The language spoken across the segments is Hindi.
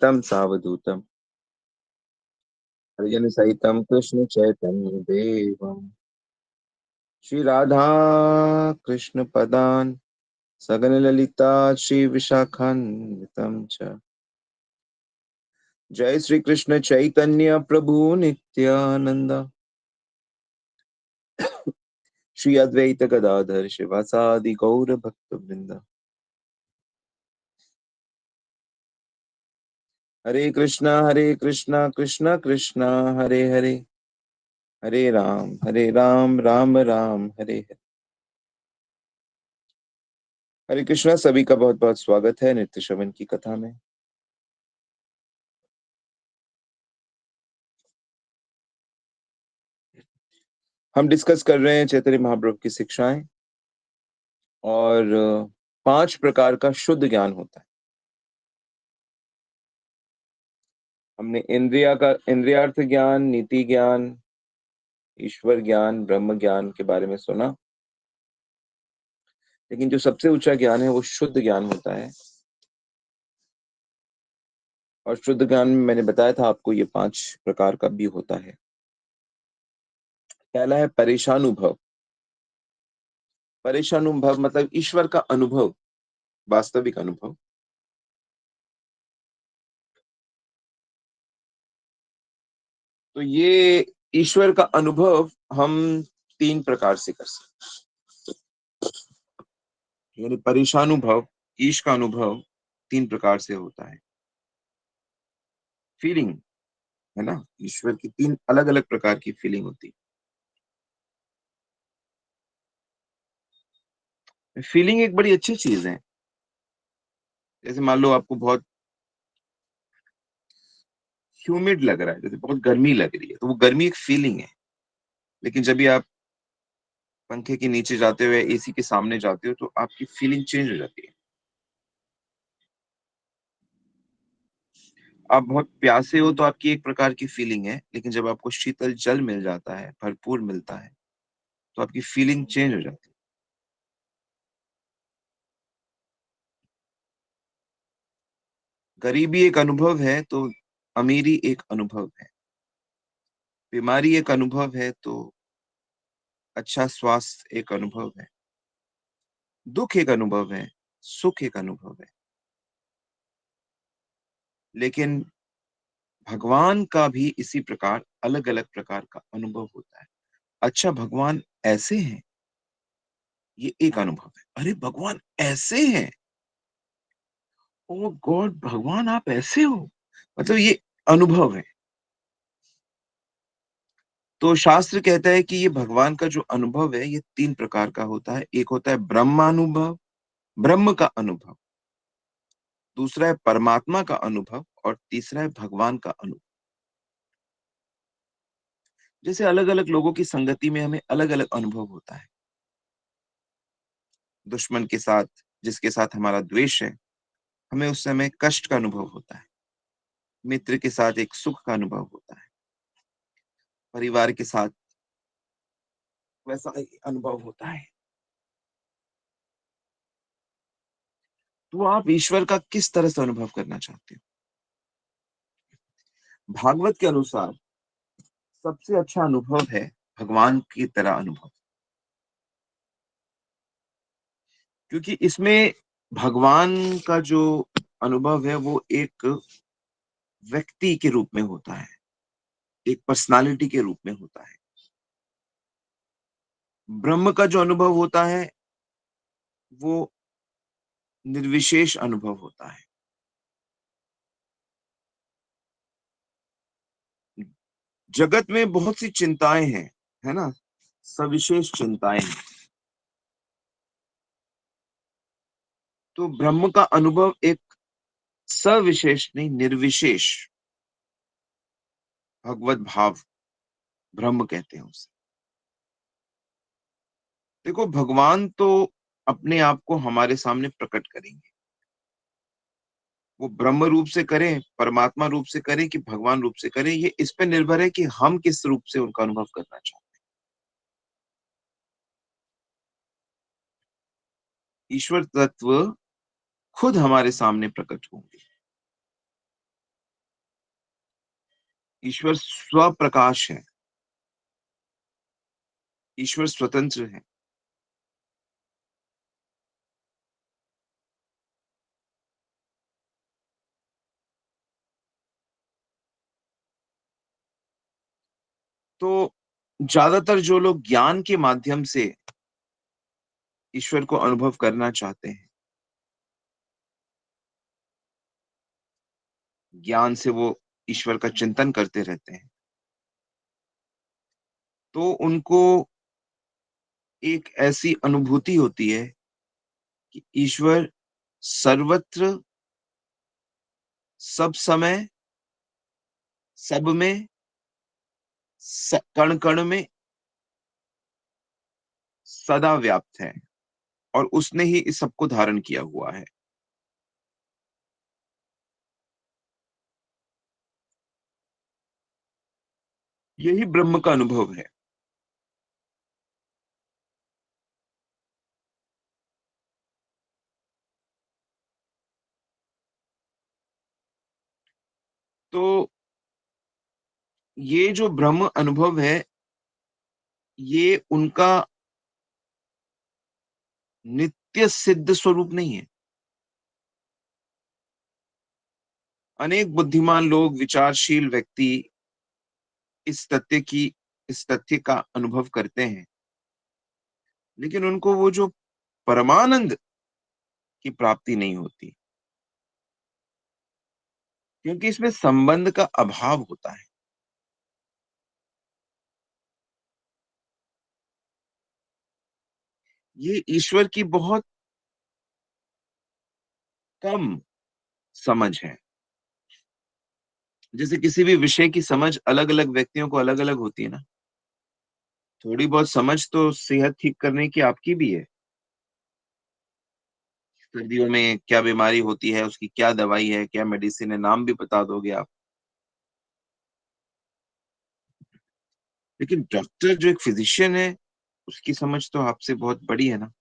तं सावधूतं हरिजनसहितं कृष्णचैतन्यदेवम् श्रीराधा कृष्णपदान् सगनललिता श्रीविशाखान्वितं च। जय श्री कृष्ण चैतन्य प्रभु नित्यानंद श्री अद्वैत गदाधर शिवासादि गौर भक्त वृंद। हरे कृष्णा कृष्णा कृष्णा हरे हरे, हरे राम राम राम हरे हरे। हरे कृष्णा, सभी का बहुत बहुत स्वागत है नित्य श्रवण की कथा में। हम डिस्कस कर रहे हैं चैतन्य महाप्रभु की शिक्षाएं, और 5 प्रकार का शुद्ध ज्ञान होता है। हमने इंद्रियार्थ ज्ञान, नीति ज्ञान, ईश्वर ज्ञान, ब्रह्म ज्ञान के बारे में सुना। लेकिन जो सबसे ऊंचा ज्ञान है वो शुद्ध ज्ञान होता है। और शुद्ध ज्ञान में मैंने बताया था आपको, ये 5 प्रकार का भी होता है। पहला है परेशानुभव। परेशानुभव मतलब ईश्वर का अनुभव, वास्तविक अनुभव। तो ये ईश्वर का अनुभव हम 3 प्रकार से कर सकते हैं। यानी परेशानुभव, ईश का अनुभव 3 प्रकार से होता है। फीलिंग, है ना, ईश्वर की 3 अलग अलग प्रकार की फीलिंग होती है। फीलिंग एक बड़ी अच्छी चीज है। जैसे मान लो आपको बहुत ह्यूमिड लग रहा है, जैसे बहुत गर्मी लग रही है, तो वो गर्मी एक फीलिंग है। लेकिन जब भी आप पंखे के नीचे जाते हो या एसी के सामने जाते हो तो आपकी फीलिंग चेंज हो जाती है। आप बहुत प्यासे हो तो आपकी एक प्रकार की फीलिंग है, लेकिन जब आपको शीतल जल मिल जाता है, भरपूर मिलता है, तो आपकी फीलिंग चेंज हो जाती है। गरीबी एक अनुभव है तो अमीरी एक अनुभव है। बीमारी एक अनुभव है तो अच्छा स्वास्थ्य एक अनुभव है। दुख एक अनुभव है, सुख एक अनुभव है। लेकिन भगवान का भी इसी प्रकार अलग अलग प्रकार का अनुभव होता है। अच्छा, भगवान ऐसे हैं, ये एक अनुभव है। अरे भगवान ऐसे हैं, ओ गॉड भगवान आप ऐसे हो, मतलब ये अनुभव है। तो शास्त्र कहता है कि ये भगवान का जो अनुभव है ये 3 प्रकार का होता है। एक होता है ब्रह्मानुभव, ब्रह्म का अनुभव। दूसरा है परमात्मा का अनुभव, और तीसरा है भगवान का अनुभव। जैसे अलग अलग लोगों की संगति में हमें अलग अलग अनुभव होता है। दुश्मन के साथ, जिसके साथ हमारा द्वेष है, हमें उस समय कष्ट का अनुभव होता है। मित्र के साथ एक सुख का अनुभव होता है। परिवार के साथ वैसा ही अनुभव होता है। तो आप ईश्वर का किस तरह से अनुभव करना चाहते हो? भागवत के अनुसार सबसे अच्छा अनुभव है भगवान की तरह अनुभव, क्योंकि इसमें भगवान का जो अनुभव है वो एक व्यक्ति के रूप में होता है, एक पर्सनालिटी के रूप में होता है। ब्रह्म का जो अनुभव होता है वो निर्विशेष अनुभव होता है। जगत में बहुत सी चिंताएं हैं, है ना, सविशेष चिंताएं हैं। तो ब्रह्म का अनुभव एक सविशेष नहीं, निर्विशेष भगवत भाव, ब्रह्म कहते हैं उसे। देखो भगवान तो अपने आप को हमारे सामने प्रकट करेंगे। वो ब्रह्म रूप से करें, परमात्मा रूप से करें कि भगवान रूप से करें, ये इस पे निर्भर है कि हम किस रूप से उनका अनुभव करना चाहते हैं। ईश्वर तत्व खुद हमारे सामने प्रकट होंगे। ईश्वर स्वप्रकाश है, ईश्वर स्वतंत्र है। तो ज्यादातर जो लोग ज्ञान के माध्यम से ईश्वर को अनुभव करना चाहते हैं, ज्ञान से वो ईश्वर का चिंतन करते रहते हैं, तो उनको एक ऐसी अनुभूति होती है कि ईश्वर सर्वत्र, सब समय, सब में, कण कण में सदा व्याप्त है और उसने ही इस सबको धारण किया हुआ है। यही ब्रह्म का अनुभव है। तो ये जो ब्रह्म अनुभव है, ये उनका नित्य सिद्ध स्वरूप नहीं है। अनेक बुद्धिमान लोग, विचारशील व्यक्ति इस तथ्य का अनुभव करते हैं, लेकिन उनको वो जो परमानंद की प्राप्ति नहीं होती, क्योंकि इसमें संबंध का अभाव होता है। ये ईश्वर की बहुत कम समझ है। जैसे किसी भी विषय की समझ अलग अलग व्यक्तियों को अलग अलग होती है ना। थोड़ी बहुत समझ तो सेहत ठीक करने की आपकी भी है। सर्दियों में क्या बीमारी होती है, उसकी क्या दवाई है, क्या मेडिसिन है, नाम भी बता दोगे आप। लेकिन डॉक्टर जो एक फिजिशियन है, उसकी समझ तो आपसे बहुत बड़ी है ना।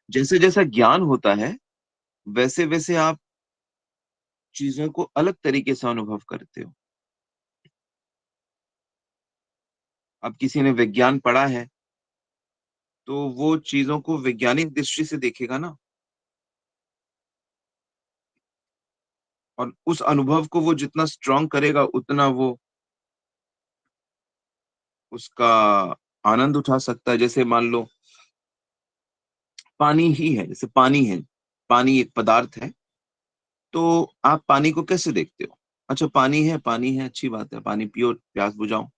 जैसे जैसा ज्ञान होता है, वैसे वैसे आप चीजों को अलग तरीके से अनुभव करते हो। अब किसी ने विज्ञान पढ़ा है, तो वो चीजों को वैज्ञानिक दृष्टि से देखेगा ना, और उस अनुभव को वो जितना स्ट्रांग करेगा, उतना वो उसका आनंद उठा सकता है। जैसे मान लो पानी ही है, जैसे पानी है, पानी एक पदार्थ है, तो आप पानी को कैसे देखते हो? अच्छा, पानी है, अच्छी बात है, पानी पियो, प्यास बुझाओ।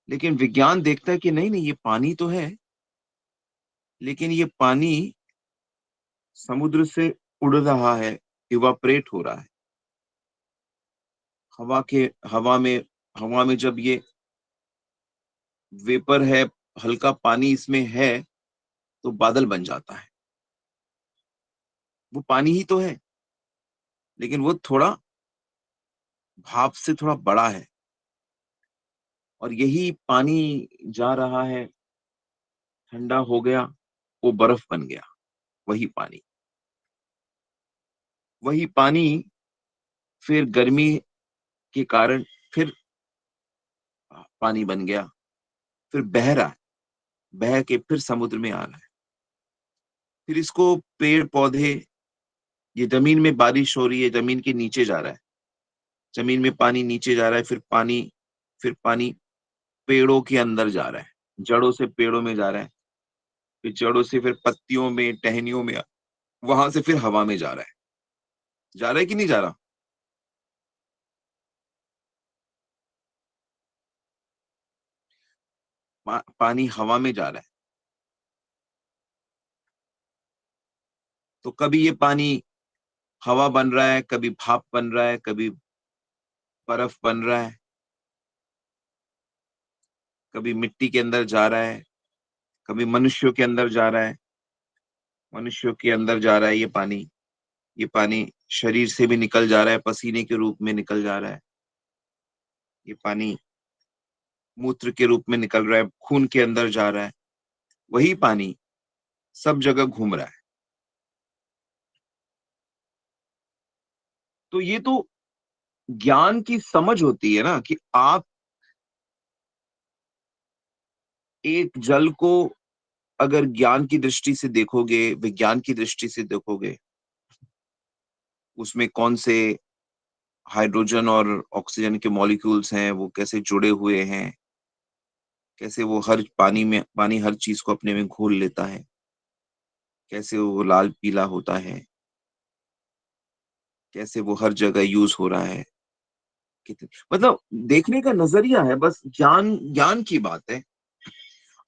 लेकिन विज्ञान देखता है कि नहीं नहीं, ये पानी तो है, लेकिन ये पानी समुद्र से उड़ रहा है, इवापरेट हो रहा है। हवा के हवा में जब ये वेपर है, हल्का पानी इसमें है, तो बादल बन जाता है। वो पानी ही तो है, लेकिन वो थोड़ा भाप से थोड़ा बड़ा है। और यही पानी जा रहा है, ठंडा हो गया, वो बर्फ बन गया। वही पानी, वही पानी फिर गर्मी के कारण फिर पानी बन गया, फिर बह रहा है, बह के फिर समुद्र में आ रहा है। फिर इसको पेड़ पौधे, ये जमीन में बारिश हो रही है, जमीन के नीचे जा रहा है, जमीन में पानी नीचे जा रहा है, फिर पानी पेड़ों के अंदर जा रहा है, जड़ों से पेड़ों में जा रहा है, फिर जड़ों से फिर पत्तियों में, टहनियों में, वहां से फिर हवा में जा रहा है। जा रहा है कि नहीं जा रहा? पानी हवा में जा रहा है। तो कभी ये पानी हवा बन रहा है, कभी भाप बन रहा है, कभी बर्फ बन रहा है, कभी मिट्टी के अंदर जा रहा है, कभी मनुष्यों के अंदर जा रहा है, मनुष्यों के अंदर जा रहा है ये पानी। ये पानी शरीर से भी निकल जा रहा है, पसीने के रूप में निकल जा रहा है। ये पानी मूत्र के रूप में निकल रहा है, खून के अंदर जा रहा है। वही पानी सब जगह घूम रहा है। तो ये तो ज्ञान की समझ होती है ना, कि आप एक जल को अगर ज्ञान की दृष्टि से देखोगे, विज्ञान की दृष्टि से देखोगे, उसमें कौन से हाइड्रोजन और ऑक्सीजन के मॉलिक्यूल्स हैं, वो कैसे जुड़े हुए हैं, कैसे वो हर पानी हर चीज को अपने में घोल लेता है, कैसे वो लाल पीला होता है, कैसे वो हर जगह यूज हो रहा है, कितने मतलब देखने का नजरिया है, बस ज्ञान ज्ञान की बात है।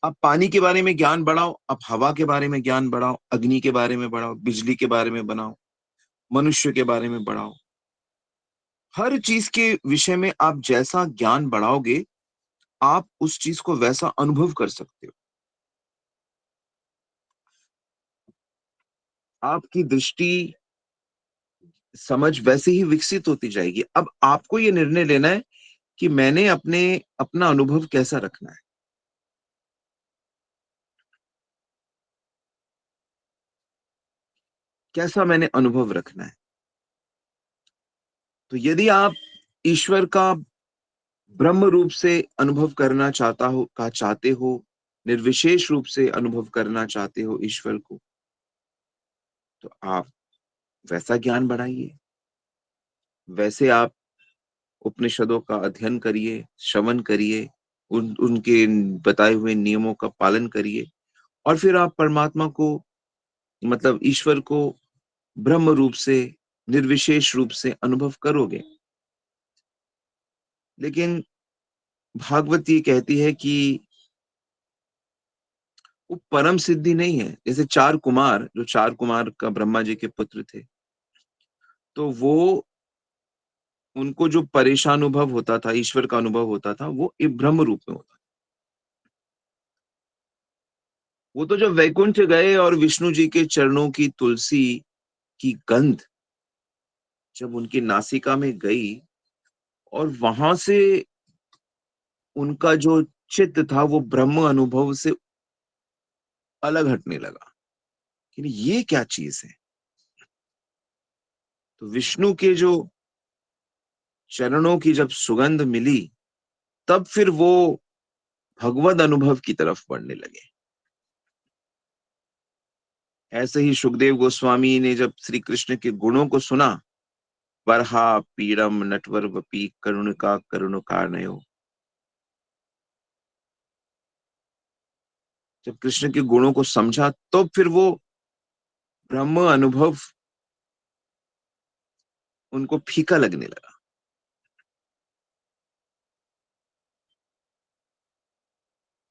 आप पानी के बारे में ज्ञान बढ़ाओ, आप हवा के बारे में ज्ञान बढ़ाओ, अग्नि के बारे में बढ़ाओ, बिजली के बारे में बनाओ, मनुष्य के बारे में बढ़ाओ, हर चीज के विषय में आप जैसा ज्ञान बढ़ाओगे, आप उस चीज को वैसा अनुभव कर सकते हो। आपकी दृष्टि, समझ वैसे ही विकसित होती जाएगी। अब आपको ये निर्णय लेना है कि मैंने अपना अनुभव कैसा रखना है, कैसा मैंने अनुभव रखना है। तो यदि आप ईश्वर का ब्रह्म रूप से अनुभव करना चाहते हो, निर्विशेष रूप से अनुभव करना चाहते हो ईश्वर को, तो आप वैसा ज्ञान बढ़ाइए, वैसे आप उपनिषदों का अध्ययन करिए, श्रवण करिए, उनके बताए हुए नियमों का पालन करिए, और फिर आप परमात्मा को, मतलब ईश्वर को ब्रह्म रूप से, निर्विशेष रूप से अनुभव करोगे। लेकिन भागवत ये कहती है कि वो परम सिद्धि नहीं है। जैसे चार कुमार का ब्रह्मा जी के पुत्र थे, तो वो, उनको जो परेशानुभव होता था, ईश्वर का अनुभव होता था, वो ब्रह्म रूप में होता था। वो तो जब वैकुंठ गए और विष्णु जी के चरणों की तुलसी की गंध जब उनकी नासिका में गई, और वहां से उनका जो चित्त था वो ब्रह्म अनुभव से अलग हटने लगा कि ये क्या चीज है। तो विष्णु के जो चरणों की जब सुगंध मिली, तब फिर वो भगवद अनुभव की तरफ बढ़ने लगे। ऐसे ही सुखदेव गोस्वामी ने जब श्री कृष्ण के गुणों को सुना, वरहा पीड़म नटवर वपी करुणिका करुणिकारनयो, जब कृष्ण के गुणों को समझा, तो फिर वो ब्रह्म अनुभव उनको फीका लगने लगा,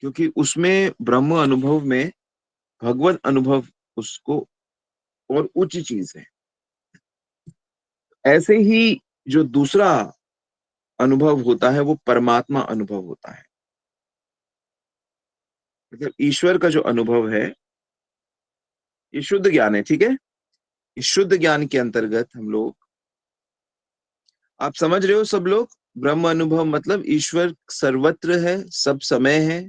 क्योंकि उसमें ब्रह्म अनुभव में भगवत अनुभव उसको और उच्च चीज है। ऐसे ही जो दूसरा अनुभव होता है वो परमात्मा अनुभव होता है। मतलब ईश्वर का जो अनुभव है, ये शुद्ध ज्ञान है, ठीक है। इस शुद्ध ज्ञान के अंतर्गत हम लोग, आप समझ रहे हो सब लोग, ब्रह्म अनुभव मतलब ईश्वर सर्वत्र है, सब समय है,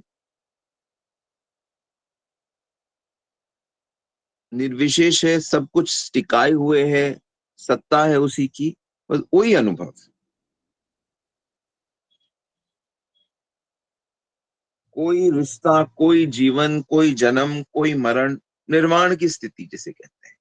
निर्विशेष है, सब कुछ टिकाए हुए है, सत्ता है उसी की, बस वही अनुभव। कोई रिश्ता, कोई जीवन, कोई जन्म, कोई मरण, निर्वाण की स्थिति जिसे कहते हैं।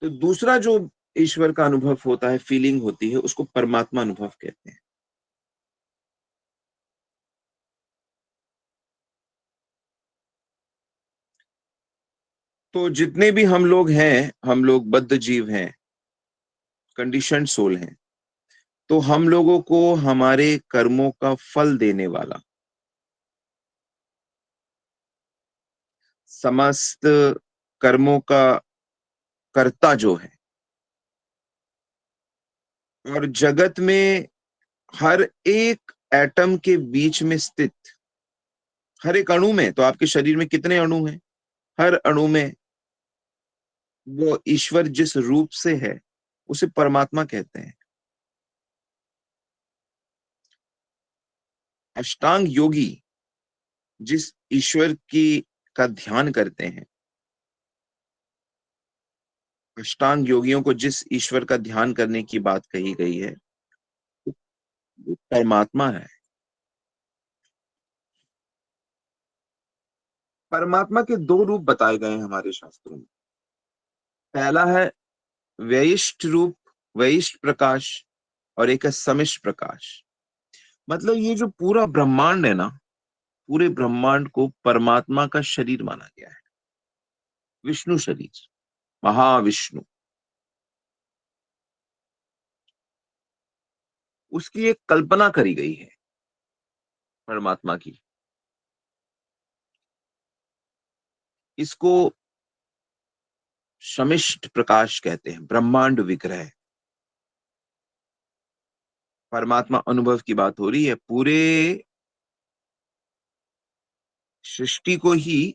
तो दूसरा जो ईश्वर का अनुभव होता है, फीलिंग होती है, उसको परमात्मा अनुभव कहते हैं। तो जितने भी हम लोग हैं, हम लोग बद्ध जीव हैं, कंडीशनड सोल हैं। तो हम लोगों को हमारे कर्मों का फल देने वाला, समस्त कर्मों का कर्ता जो है, और जगत में हर एक एटम के बीच में स्थित, हर एक अणु में, तो आपके शरीर में कितने अणु हैं, हर अणु में वो ईश्वर जिस रूप से है, उसे परमात्मा कहते हैं। अष्टांग योगी जिस ईश्वर की का ध्यान करते हैं, अष्टांग योगियों को जिस ईश्वर का ध्यान करने की बात कही गई है, वो परमात्मा है। परमात्मा के दो रूप बताए गए हैं हमारे शास्त्रों में। पहला है वैशिष्ट रूप, वैशिष्ट प्रकाश, और एक है समिष्ट प्रकाश। मतलब ये जो पूरा ब्रह्मांड है ना, पूरे ब्रह्मांड को परमात्मा का शरीर माना गया है, विष्णु शरीर, महाविष्णु। उसकी एक कल्पना करी गई है परमात्मा की। इसको समिष्ट प्रकाश कहते हैं, ब्रह्मांड विग्रह। परमात्मा अनुभव की बात हो रही है, पूरे सृष्टि को ही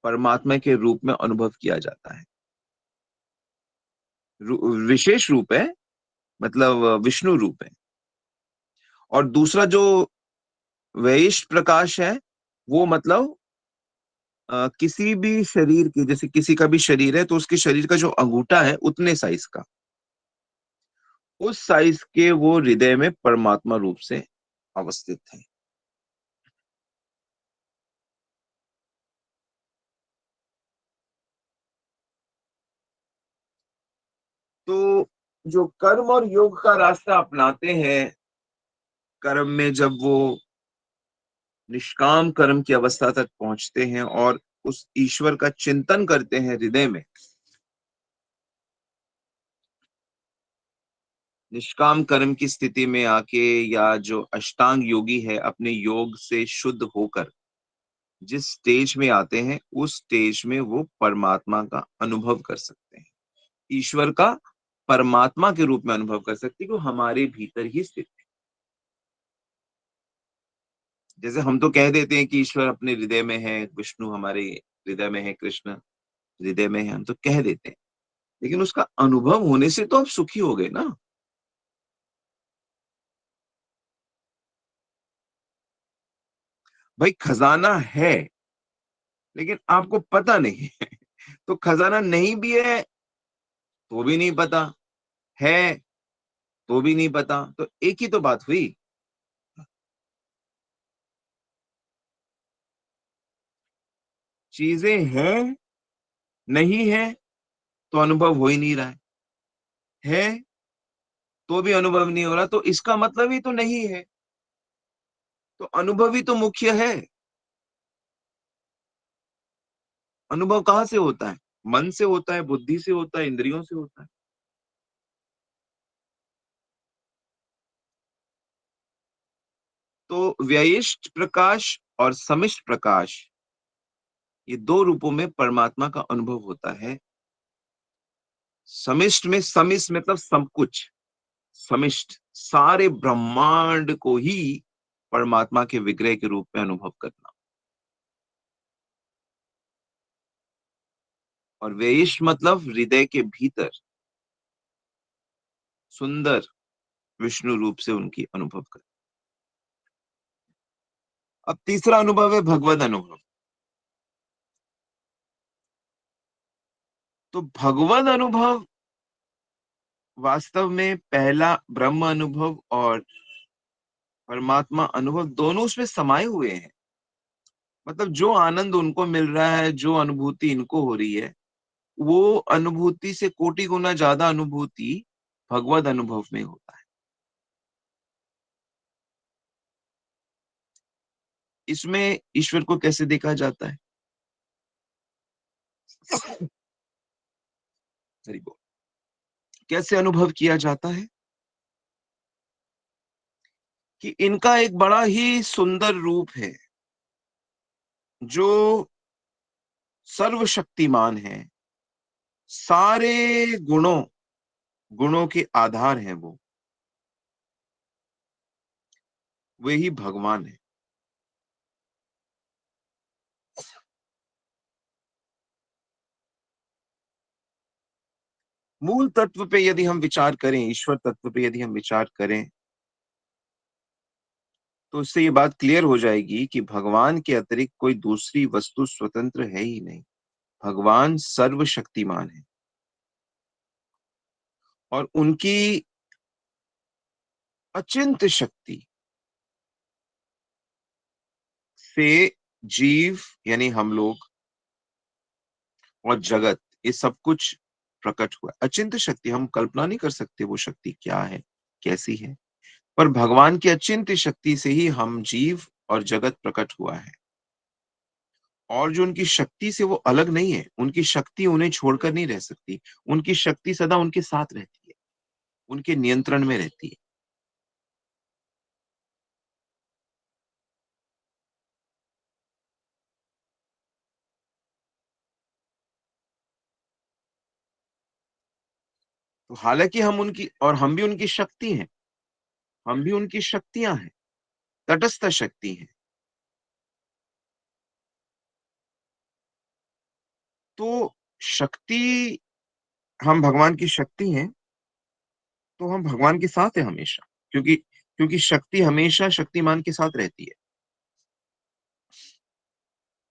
परमात्मा के रूप में अनुभव किया जाता है। विशेष रूप है, मतलब विष्णु रूप है। और दूसरा जो वैशिष्ट प्रकाश है, वो मतलब किसी भी शरीर की, जैसे किसी का भी शरीर है तो उसके शरीर का जो अंगूठा है उतने साइज का, उस साइज के वो हृदय में परमात्मा रूप से अवस्थित है। तो जो कर्म और योग का रास्ता अपनाते हैं, कर्म में जब वो निष्काम कर्म की अवस्था तक पहुंचते हैं और उस ईश्वर का चिंतन करते हैं हृदय में, निष्काम कर्म की स्थिति में आके, या जो अष्टांग योगी है अपने योग से शुद्ध होकर जिस स्टेज में आते हैं, उस स्टेज में वो परमात्मा का अनुभव कर सकते हैं, ईश्वर का परमात्मा के रूप में अनुभव कर सकते हैं, कि वो हमारे भीतर ही स्थित है। जैसे हम तो कह देते हैं कि ईश्वर अपने हृदय में है, विष्णु हमारे हृदय में है, कृष्ण हृदय में है, हम तो कह देते हैं, लेकिन उसका अनुभव होने से तो आप सुखी हो गए ना। भाई खजाना है, लेकिन आपको पता नहीं है। तो खजाना नहीं भी है तो भी नहीं पता, है तो भी नहीं पता, तो एक ही तो बात हुई। चीजें हैं, नहीं है तो अनुभव हो ही नहीं रहा है तो भी अनुभव नहीं हो रहा, तो इसका मतलब ही तो नहीं है। तो अनुभव ही तो मुख्य है। अनुभव कहाँ से होता है? मन से होता है, बुद्धि से होता है, इंद्रियों से होता है। तो व्ययिष्ट प्रकाश और समिष्ट प्रकाश, ये दो रूपों में परमात्मा का अनुभव होता है। समिष्ट में, समिष्ट मतलब सब कुछ, समिष्ट सारे ब्रह्मांड को ही परमात्मा के विग्रह के रूप में अनुभव करना। और व्ययिष्ट मतलब हृदय के भीतर सुंदर विष्णु रूप से उनकी अनुभव करना। अब तीसरा अनुभव है भगवत अनुभव। तो भगवत अनुभव वास्तव में पहला ब्रह्म अनुभव और परमात्मा अनुभव दोनों उसमें समाये हुए हैं। मतलब जो आनंद उनको मिल रहा है, जो अनुभूति इनको हो रही है, वो अनुभूति से कोटि गुना ज्यादा अनुभूति भगवत अनुभव में होता है। इसमें ईश्वर को कैसे देखा जाता है? हरि बोल। कैसे अनुभव किया जाता है? कि इनका एक बड़ा ही सुंदर रूप है, जो सर्वशक्तिमान है, सारे गुणों गुणों के आधार हैं वो, वे ही भगवान है। मूल तत्व पे यदि हम विचार करें, ईश्वर तत्व पे यदि हम विचार करें, तो उससे ये बात क्लियर हो जाएगी कि भगवान के अतिरिक्त कोई दूसरी वस्तु स्वतंत्र है ही नहीं। भगवान सर्वशक्तिमान है और उनकी अचिंत्य शक्ति से जीव यानी हम लोग और जगत ये सब कुछ प्रकट हुआ। अचिंत्य शक्ति हम कल्पना नहीं कर सकते वो शक्ति क्या है, कैसी है। पर भगवान की अचिंत्य शक्ति से ही हम जीव और जगत प्रकट हुआ है। और जो उनकी शक्ति से वो अलग नहीं है, उनकी शक्ति उन्हें छोड़कर नहीं रह सकती। उनकी शक्ति सदा उनके साथ रहती है, उनके नियंत्रण में रहती है। तो हालांकि हम उनकी और हम भी उनकी शक्ति हैं, हम भी उनकी शक्तियां हैं, तटस्थ शक्ति हैं। तो शक्ति हम भगवान की शक्ति हैं, तो हम भगवान के साथ हैं हमेशा। क्योंकि क्योंकि शक्ति हमेशा शक्तिमान के साथ रहती है।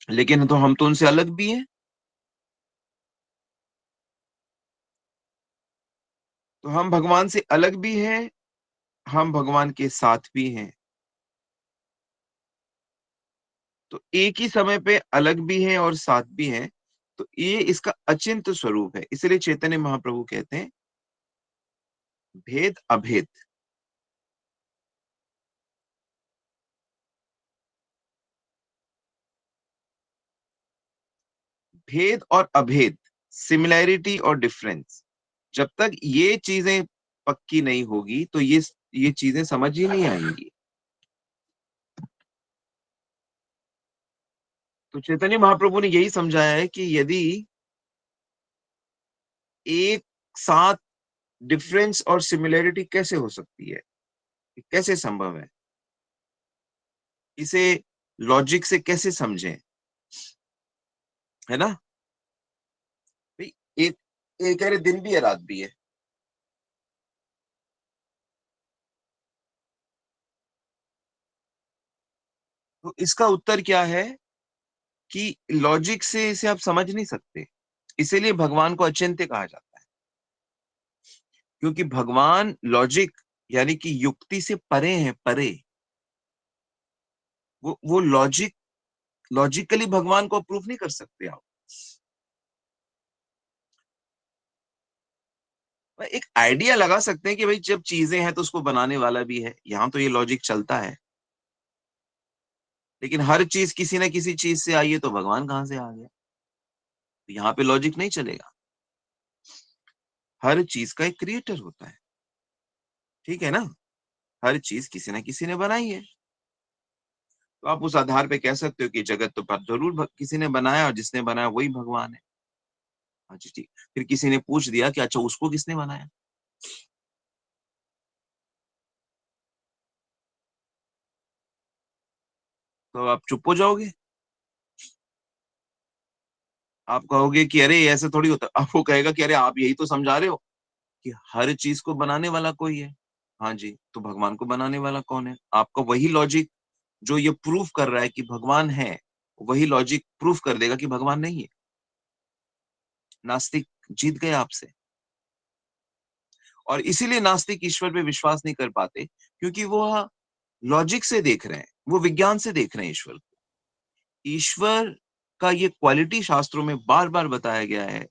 लेकिन तो हम तो उनसे अलग भी हैं। तो हम भगवान से अलग भी हैं, हम भगवान के साथ भी हैं। तो एक ही समय पे अलग भी हैं और साथ भी हैं। तो ये इसका अचिंत्य स्वरूप है। इसलिए चैतन्य महाप्रभु कहते हैं भेद अभेद। भेद और अभेद, सिमिलैरिटी और डिफरेंस, जब तक ये चीजें पक्की नहीं होगी तो ये चीजें समझ ही नहीं आएंगी। तो चैतन्य महाप्रभु ने यही समझाया है कि यदि एक साथ डिफरेंस और सिमिलैरिटी कैसे हो सकती है, कैसे संभव है, इसे लॉजिक से कैसे समझें, है ना भाई। एक एक कह रहे दिन भी है रात भी है। तो इसका उत्तर क्या है कि लॉजिक से इसे आप समझ नहीं सकते। इसीलिए भगवान को अचिंत्य कहा जाता है। क्योंकि भगवान लॉजिक यानी कि युक्ति से परे हैं, परे। वो लॉजिकली भगवान को अप्रूव नहीं कर सकते आप। एक आइडिया लगा सकते हैं कि भाई जब चीजें हैं तो उसको बनाने वाला भी है, यहां तो ये लॉजिक चलता है। लेकिन हर चीज किसी ना किसी चीज से आई है तो भगवान कहां से आ गया, तो यहाँ पे लॉजिक नहीं चलेगा। हर चीज का एक क्रिएटर होता है, ठीक है ना। हर चीज किसी ना किसी ने बनाई है। तो आप उस आधार पे कह सकते हो कि जगत तो पर जरूर किसी ने बनाया और जिसने बनाया वही भगवान है। हाँ जी ठीक। फिर किसी ने पूछ दिया कि अच्छा उसको किसने बनाया, तो आप चुप हो जाओगे। आप कहोगे कि अरे ऐसे थोड़ी होता। आप वो कहेगा कि अरे आप यही तो समझा रहे हो कि हर चीज को बनाने वाला कोई है। हाँ जी, तो भगवान को बनाने वाला कौन है? आपका वही लॉजिक जो ये प्रूफ कर रहा है कि भगवान है, वही लॉजिक प्रूफ कर देगा कि भगवान नहीं है। नास्तिक जीत गए आपसे। और इसीलिए नास्तिक ईश्वर पे विश्वास नहीं कर पाते, क्योंकि वो लॉजिक से देख रहे हैं, वो विज्ञान से देख रहे हैं ईश्वर को। ईश्वर का ये क्वालिटी शास्त्रों में बार बार बताया गया है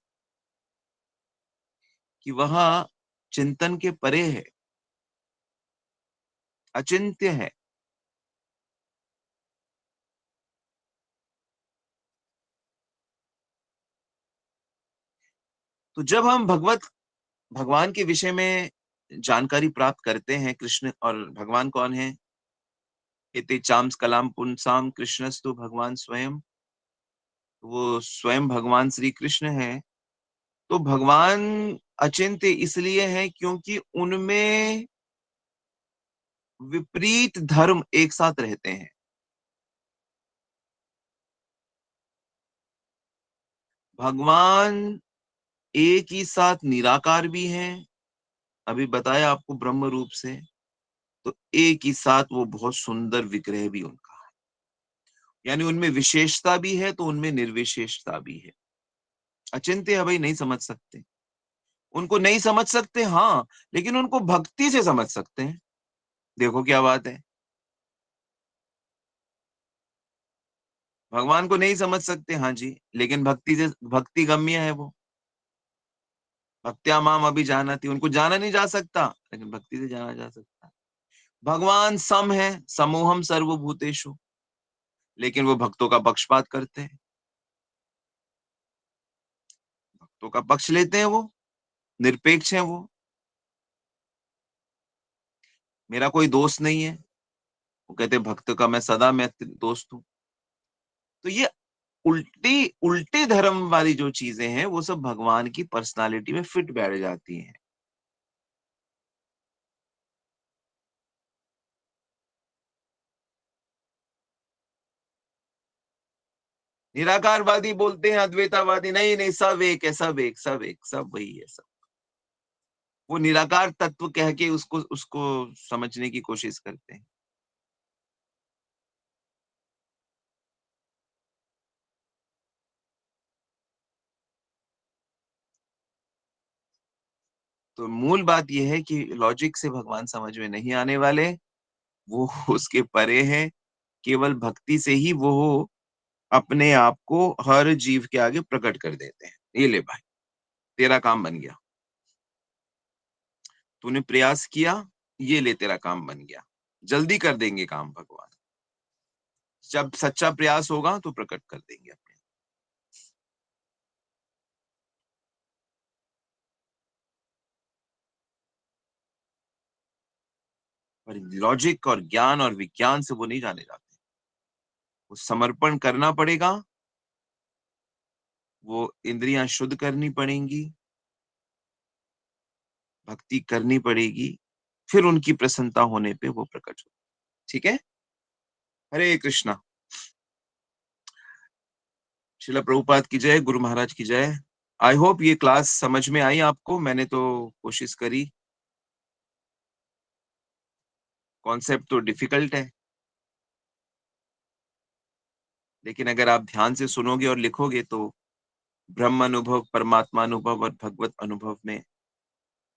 कि वह चिंतन के परे है, अचिंत्य है। तो जब हम भगवान के विषय में जानकारी प्राप्त करते हैं, कृष्ण और भगवान कौन है, इति चाम्स कलाम पुंसाम कृष्णस्तु भगवान स्वयं, वो स्वयं भगवान श्री कृष्ण है। तो भगवान अचिंत्य इसलिए है क्योंकि उनमें विपरीत धर्म एक साथ रहते हैं। भगवान एक ही साथ निराकार भी हैं, अभी बताया आपको ब्रह्म रूप से, तो एक ही साथ वो बहुत सुंदर विग्रह भी उनका है। यानी उनमें विशेषता भी है तो उनमें निर्विशेषता भी है। अचिंत्य है भाई, नहीं समझ सकते। उनको नहीं समझ सकते, हाँ, लेकिन उनको भक्ति से समझ सकते हैं। देखो क्या बात है। भगवान को नहीं समझ सकते, हाँ जी, लेकिन भक्ति से, भक्ति गम्य है वो। भक्त्या माम अभी जानती, उनको जाना नहीं जा सकता, लेकिन भक्ति से जाना जा सकता है। भगवान सम है, समूहम सर्वभूतेषु, लेकिन वो भक्तों का पक्षपात करते हैं, भक्तों का पक्ष लेते हैं, वो निरपेक्ष है वो। मेरा कोई दोस्त नहीं है, वो कहते भक्त का मैं सदा मैं दोस्त हूं। तो ये उल्टी उल्टे धर्म वाली जो चीजें हैं वो सब भगवान की पर्सनालिटी में फिट बैठ जाती हैं। निराकारवादी बोलते हैं, अद्वैतावादी नहीं नहीं, सब एक है, सब एक, सब एक, सब वही है, सब। वो निराकार तत्व कह के उसको उसको समझने की कोशिश करते हैं। तो मूल बात यह है कि लॉजिक से भगवान समझ में नहीं आने वाले, वो उसके परे है। केवल भक्ति से ही वो अपने आप को हर जीव के आगे प्रकट कर देते हैं। ये ले भाई, तेरा काम बन गया, तूने प्रयास किया, ये ले तेरा काम बन गया। जल्दी कर देंगे काम भगवान, जब सच्चा प्रयास होगा तो प्रकट कर देंगे अपने। पर लॉजिक और ज्ञान और विज्ञान से वो नहीं जाने जाते। वो समर्पण करना पड़ेगा, वो इंद्रियां शुद्ध करनी पड़ेंगी, भक्ति करनी पड़ेगी, फिर उनकी प्रसन्नता होने पे वो प्रकट हो। ठीक है। हरे कृष्णा। शिला प्रभुपाद की जय, गुरु महाराज की जय। आई होप ये क्लास समझ में आई आपको। मैंने तो कोशिश करी। कॉन्सेप्ट तो डिफिकल्ट है, लेकिन अगर आप ध्यान से सुनोगे और लिखोगे तो ब्रह्म अनुभव, परमात्मा अनुभव और भगवत अनुभव में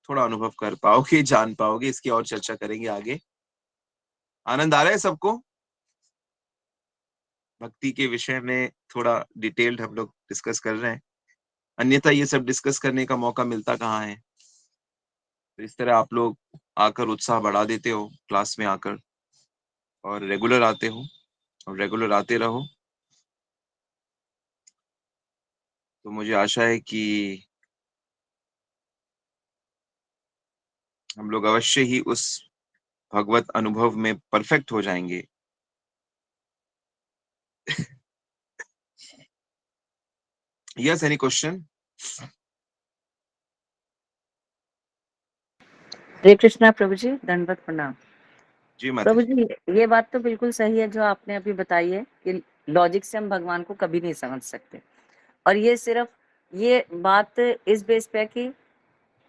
थोड़ा अनुभव कर पाओगे, जान पाओगे। इसकी और चर्चा करेंगे आगे। आनंद आ रहा है सबको? भक्ति के विषय में थोड़ा डिटेल्ड हम लोग डिस्कस कर रहे हैं, अन्यथा ये सब डिस्कस करने का मौका मिलता कहाँ है। तो इस तरह आप लोग आकर उत्साह बढ़ा देते हो क्लास में आकर, और रेगुलर आते हो और रेगुलर आते रहो। तो मुझे आशा है कि हम लोग अवश्य ही उस भगवत अनुभव में परफेक्ट हो जाएंगे। Yes, any question? Hare Krishna प्रभु जी, दंडवत प्रणाम। जी माता प्रभु जी। जी, ये बात तो बिल्कुल सही है जो आपने अभी बताई है कि लॉजिक से हम भगवान को कभी नहीं समझ सकते। और ये सिर्फ ये बात इस बेस पे है कि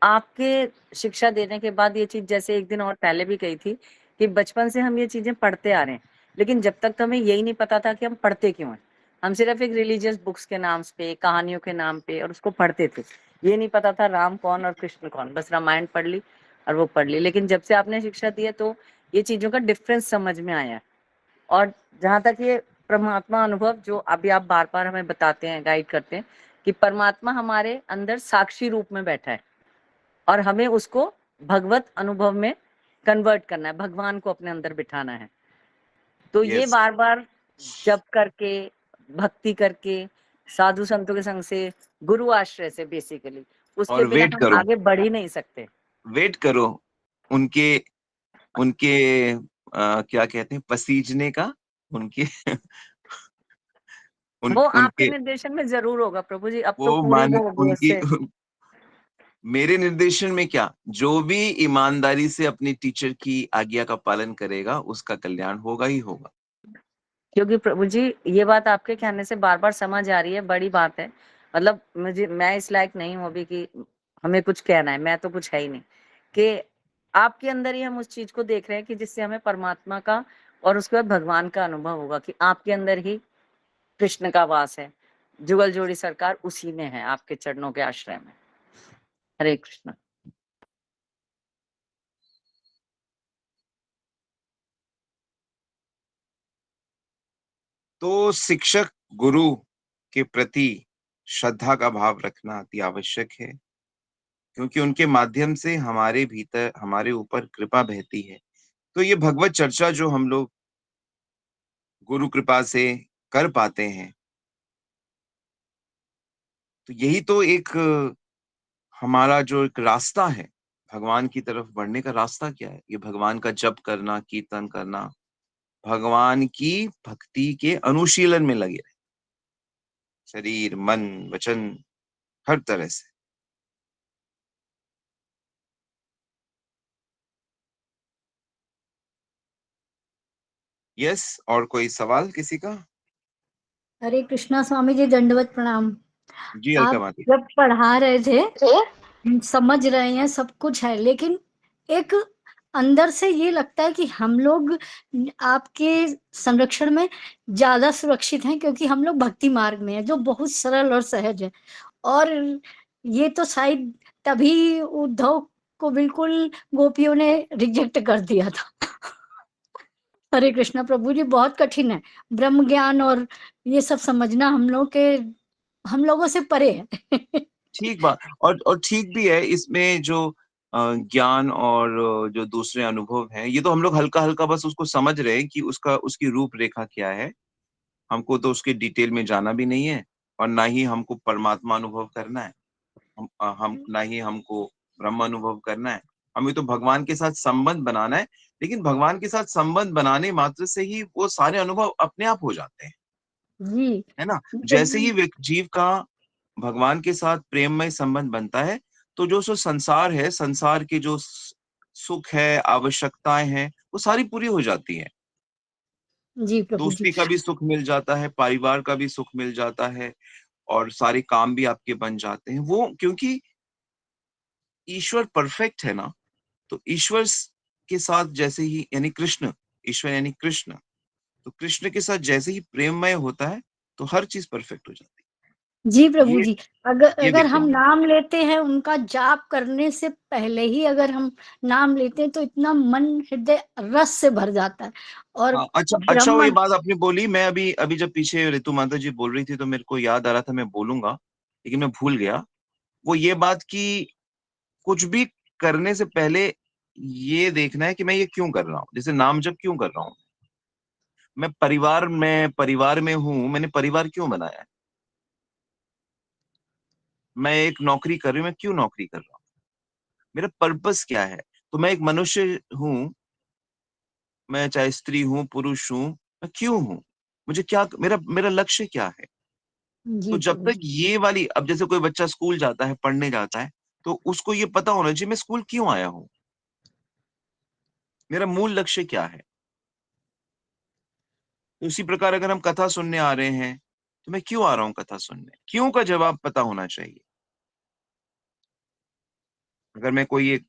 आपके शिक्षा देने के बाद ये चीज, जैसे एक दिन और पहले भी कही थी कि बचपन से हम ये चीजें पढ़ते आ रहे हैं, लेकिन जब तक तो हमें यही नहीं पता था कि हम पढ़ते क्यों हैं। हम सिर्फ एक रिलीजियस बुक्स के नाम पे, कहानियों के नाम पे और उसको पढ़ते थे। ये नहीं पता था राम कौन और कृष्ण कौन, बस रामायण पढ़ ली और वो पढ़ ली। लेकिन जब से आपने शिक्षा दी है तो ये चीजों का डिफरेंस समझ में आया। और जहाँ तक ये परमात्मा अनुभव जो अभी आप बार बार हमें बताते हैं, गाइड करते हैं कि परमात्मा हमारे अंदर साक्षी रूप में बैठा है और हमें उसको भगवत अनुभव में कन्वर्ट करना है, भगवान को अपने अंदर बिठाना है। तो ये यस। बार बार जप करके, भक्ति करके, साधु संतों के संग से, गुरु आश्रय से, बेसिकली उसके और बिना वेट हम करो, आगे बढ़ ही नहीं सकते। वेट करो उनके उनके क्या कहते हैं, पसीजने का, उनके वो आपके उनके निर्देशन में जरूर होगा प्रभु जी, अब तो वो पूरी मान वो होगी उनकी उससे। मेरे निर्देशन में क्या, जो भी ईमानदारी से अपनी टीचर की आज्ञा का पालन करेगा उसका कल्याण होगा ही होगा। क्योंकि प्रभु जी ये बात आपके कहने से बार बार समझ आ रही है, बड़ी बात है। मतलब मैं इस लायक नहीं हूँ अभी कि हमें कुछ कहना है, मैं तो कुछ है ही नहीं कि आपके अंदर ही हम उस चीज को देख रहे हैं कि जिससे हमें परमात्मा का और उसके बाद भगवान का अनुभव होगा कि आपके अंदर ही कृष्ण का वास है। जुगल जोड़ी सरकार उसी में है, आपके चरणों के आश्रय में। हरे कृष्ण। तो शिक्षक गुरु के प्रति श्रद्धा का भाव रखना अति आवश्यक है, क्योंकि उनके माध्यम से हमारे भीतर, हमारे ऊपर कृपा बहती है। तो ये भगवत चर्चा जो हम लोग गुरु कृपा से कर पाते हैं, तो यही तो एक हमारा जो एक रास्ता है, भगवान की तरफ बढ़ने का रास्ता क्या है? ये भगवान का जप करना, कीर्तन करना, भगवान की भक्ति के अनुशीलन में लगे रहे, शरीर, मन, वचन, हर तरह से। यस, और कोई सवाल किसी का? हरे कृष्णा स्वामी जी, दंडवत प्रणाम। जी अलका आप माती। जब पढ़ा रहे थे, समझ रहे हैं, सब कुछ है, लेकिन एक अंदर से ये लगता है कि हम लोग आपके संरक्षण में ज्यादा सुरक्षित हैं, क्योंकि हम लोग भक्ति मार्ग में हैं, जो बहुत सरल और सहज है। और ये तो शायद तभी उद्धव को बिल्कुल गोपियों ने रिजेक्ट कर दिया था। हरे कृष्णा प्रभु जी, बहुत कठिन है ब्रह्म ज्ञान और ये सब समझना, हम लोगों से परे है। ठीक बात, और ठीक भी है इसमें जो ज्ञान और जो दूसरे अनुभव हैं, ये तो हम लोग हल्का हल्का बस उसको समझ रहे हैं कि उसका, उसकी रूपरेखा क्या है। हमको तो उसके डिटेल में जाना भी नहीं है, और ना ही हमको परमात्मा अनुभव करना है। हम ना ही हमको ब्रह्म अनुभव करना है। हमें तो भगवान के साथ संबंध बनाना है। लेकिन भगवान के साथ संबंध बनाने मात्र से ही वो सारे अनुभव अपने आप हो जाते हैं, जी, है ना? तो जैसे ही जीव का भगवान के साथ प्रेममय संबंध बनता है, तो जो सो संसार है, संसार के जो सुख है, आवश्यकताएं हैं, वो सारी पूरी हो जाती हैं। जी प्रभु जी। दोस्ती का भी सुख मिल जाता है, परिवार का भी सुख मिल जाता है, और सारे काम भी आपके बन जाते हैं। वो क्योंकि ईश्वर परफेक्ट है ना, तो ईश्वर के साथ जैसे ही, यानी कृष्ण, ईश्वर यानी कृष्ण, तो कृष्ण के साथ जैसे ही प्रेममय होता है, तो हर चीज परफेक्ट हो जाती जी है। प्रभु जी, अगर ये अगर हम विज्ञान है। नाम लेते हैं, उनका जाप करने से पहले ही अगर हम नाम लेते हैं, तो इतना मन हृदय रस से भर जाता है। और हाँ, अच्छा अच्छा, वो ये ब्रह्म, बात आपने बोली, मैं अभी अभी जब पीछे ऋतु माता जी बोल रही थी, तो मेरे को याद आ रहा था, मैं बोलूंगा, लेकिन मैं भूल गया। वो ये बात कि कुछ भी करने से पहले ये देखना है कि मैं ये क्यों कर रहा हूँ। जैसे नाम जप क्यों कर रहा हूँ, मैं परिवार में हूँ, मैंने परिवार क्यों बनाया है? मैं एक नौकरी कर रही हूँ, मैं क्यों नौकरी कर रहा हूँ? मेरा पर्पस क्या है? तो मैं एक मनुष्य हूँ, मैं चाहे स्त्री हूँ, पुरुष हूँ, मैं क्यों हूँ? मुझे क्या, मेरा मेरा लक्ष्य क्या है? तो जी जब प्रभु तक जी। ये वाली, अब जैसे कोई बच्चा स्कूल जाता है, पढ़ने जाता है, तो उसको ये पता होना चाहिए मैं स्कूल क्यों आया हूँ, मेरा मूल लक्ष्य क्या है। तो उसी प्रकार अगर हम कथा सुनने आ रहे हैं, तो मैं क्यों आ रहा हूँ कथा सुनने, क्यों का जवाब पता होना चाहिए। अगर मैं कोई एक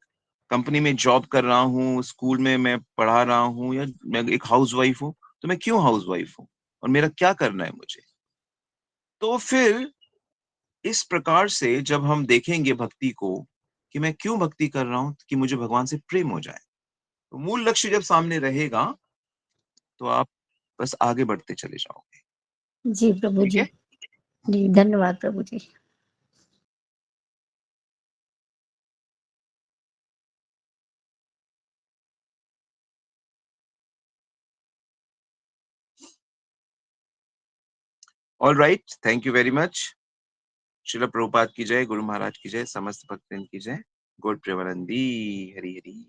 कंपनी में जॉब कर रहा हूँ, स्कूल में मैं पढ़ा रहा हूँ, या मैं एक हाउसवाइफ हूँ, तो मैं क्यों हाउसवाइफ हूँ, और मेरा क्या करना है मुझे। तो फिर इस प्रकार से जब हम देखेंगे भक्ति को, कि मैं क्यों भक्ति कर रहा हूँ, कि मुझे भगवान से प्रेम हो जाए, तो मूल लक्ष्य जब सामने रहेगा, तो आप बस आगे बढ़ते चले जाओगे। जी प्रभु ठीक जी। है। जी धन्यवाद प्रभु जी। All right, thank you very much. Srila Prabhupada की जय, गुरु महाराज की जय, समस्त भक्तजन की जय। गॉड प्रेमानंदी। हरि हरि।